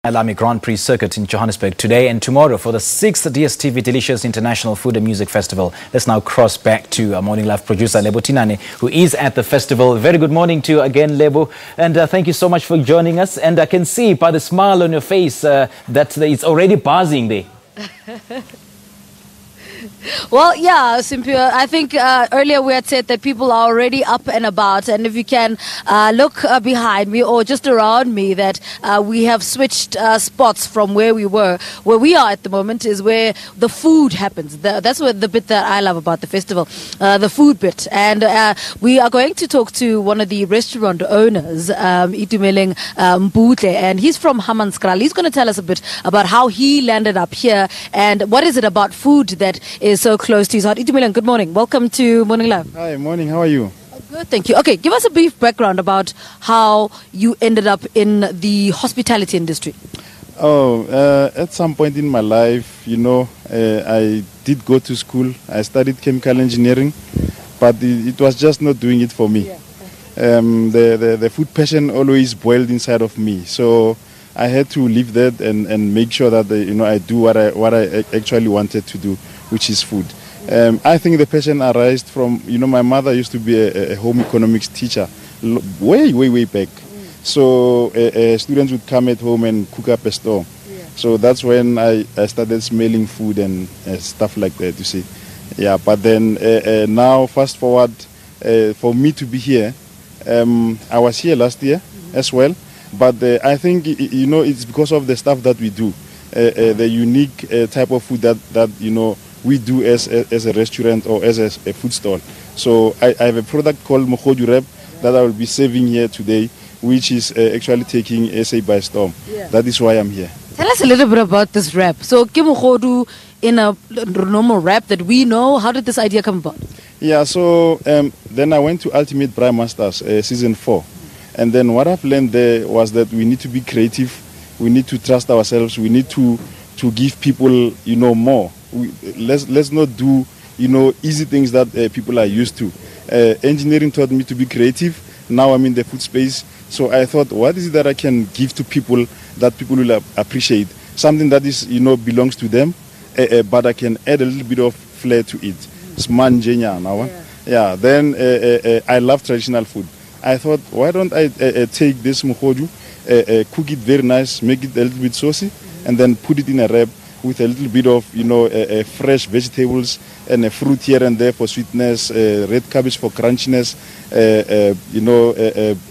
Kyalami Grand Prix Circuit in Johannesburg today and tomorrow for the 6th DStv Delicious International Food and Music Festival. Let's now cross back to our Morning Live producer Lebo Thinane, who is at the festival. Very good morning to you again, Lebo, and thank you so much for joining us. And I can see by the smile on your face that it's already buzzing there. Well, yeah, Simpia, I think earlier we had said that people are already up and about, and if you can look behind me or just around me, that we have switched spots from where we were. Where we are at the moment is where the food happens. That's what the bit that I love about the festival, the food bit. And we are going to talk to one of the restaurant owners, Itumeleng Mbutle, and he's from Hammanskraal. He's going to tell us a bit about how he landed up here and what is it about food that is so close to his heart. Itumeleng, good morning. Welcome to Morning Live. Hi, morning. How are you? Good, thank you. Okay, give us a brief background about how you ended up in the hospitality industry. At some point in my life, I did go to school. I studied chemical engineering, but it was just not doing it for me. Yeah. The food passion always boiled inside of me. So I had to leave that and make sure that I do what I actually wanted to do, which is food. I think the passion arose from my mother used to be a home economics teacher way back. So students would come at home and cook up a store. Yeah. So that's when I started smelling food and stuff like that, you see. Yeah, but then now fast forward, for me to be here, I was here last year as well. But I think it's because of the stuff that we do, the unique type of food that we do as a restaurant or as a food stall. So I have a product called Mogodu Wrap that I will be serving here today, which is actually taking SA by storm. Yeah. That is why I'm here. Tell us a little bit about this wrap. So Mogodu in a normal wrap that we know, how did this idea come about? Yeah, so then I went to Ultimate Braai Masters season 4. And then what I've learned there was that we need to be creative, we need to trust ourselves, we need to give people, more. Let's not do, easy things that people are used to. Engineering taught me to be creative. Now I'm in the food space. So I thought, what is it that I can give to people that people will appreciate? Something that is, belongs to them, but I can add a little bit of flair to it. Smanjenya now. Yeah. Then I love traditional food. I thought, why don't I take this mogodu, cook it very nice, make it a little bit saucy, and then put it in a wrap with a little bit of, fresh vegetables and a fruit here and there for sweetness, red cabbage for crunchiness,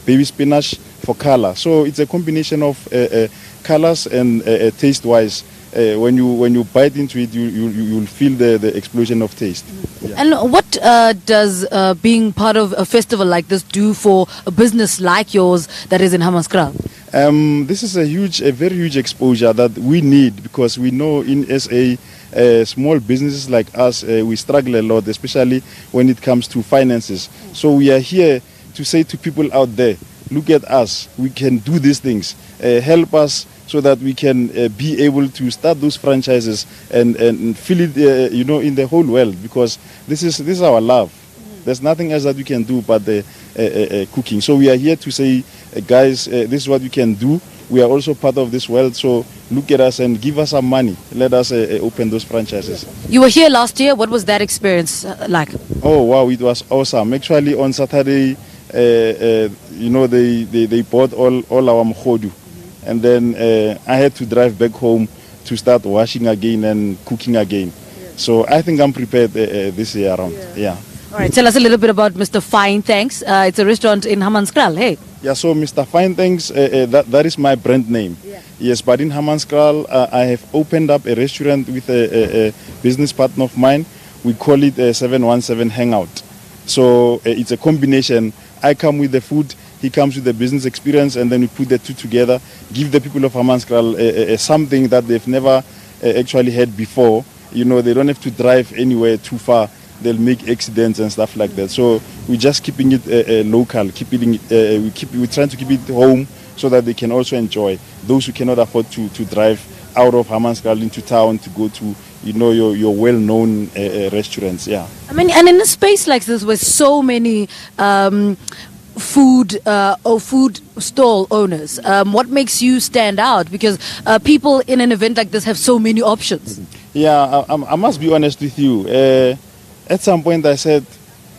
baby spinach for color. So it's a combination of colors and taste-wise. When you bite into it, you'll feel the explosion of taste. Yeah. And what does being part of a festival like this do for a business like yours that is in Hammanskraal? This is a very huge exposure that we need, because we know in SA, small businesses like us, we struggle a lot, especially when it comes to finances. So we are here to say to people out there, look at us, we can do these things, help us, so that we can be able to start those franchises and feel it, in the whole world, because this is our love. There's nothing else that we can do but the cooking. So we are here to say, guys, this is what we can do. We are also part of this world, so look at us and give us some money. Let us open those franchises. You were here last year. What was that experience like? Oh, wow, it was awesome. Actually, on Saturday, they bought all our mogodu. And then I had to drive back home to start washing again and cooking again. Yeah. So I think I'm prepared this year around. Yeah. All right. Tell us a little bit about Mr. Fine Thanks. It's a restaurant in Hammanskraal. Hey. Yeah. So Mr. Fine Thanks, that is my brand name. Yeah. Yes. But in Hammanskraal, I have opened up a restaurant with a business partner of mine. We call it a 717 Hangout. So it's a combination. I come with the food. He comes with the business experience, and then we put the two together, give the people of Hammanskraal something that they've never actually had before. They don't have to drive anywhere too far. They'll make accidents and stuff like that. So we're just keeping it local, we're trying to keep it home so that they can also enjoy. Those who cannot afford to drive out of Hammanskraal into town to go to your well-known restaurants. Yeah. I mean, and in a space like this with so many food or food stall owners? What makes you stand out? Because people in an event like this have so many options. Yeah, I must be honest with you. At some point I said,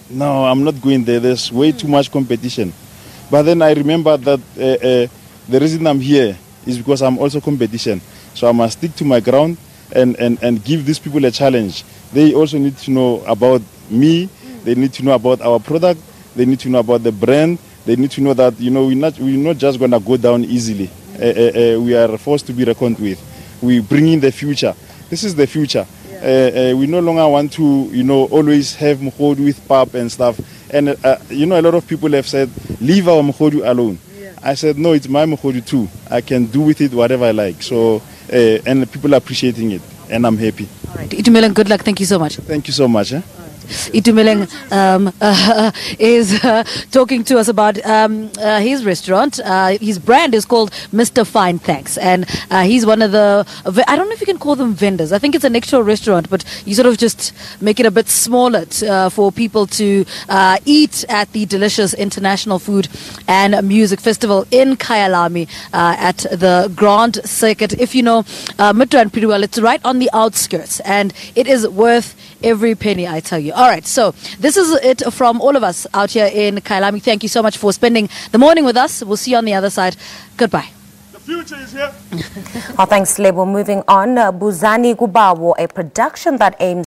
no, I'm not going there. There's way too much competition. But then I remember that the reason I'm here is because I'm also competition. So I must stick to my ground and give these people a challenge. They also need to know about me. They need to know about our product. They need to know about the brand. They need to know that, you know, we're not just going to go down easily. We are forced to be reckoned with. We bring in the future. This is the future. We no longer want to, you know, always have mkhodu with pap and stuff. And, you know, a lot of people have said, leave our mkhodu alone. Yeah. I said, no, it's my mkhodu too. I can do with it whatever I like. So, and people are appreciating it, and I'm happy. All right. Itumeleng, good luck. Thank you so much. Thank you so much. Itumeleng is talking to us about his restaurant. His brand is called Mr. Fine Thanks, and he's one of the, I don't know if you can call them vendors. I think it's an actual restaurant, but you sort of just make it a bit smaller for people to eat at the delicious International Food and Music Festival in Kyalami at the Grand Circuit. If you know Midrand pretty well, it's right on the outskirts, and it is worth every penny, I tell you. All right, so this is it from all of us out here in Kyalami. Thank you so much for spending the morning with us. We'll see you on the other side. Goodbye. The future is here. Thanks, Lebo. Moving on, Buzani Gubawo, a production that aims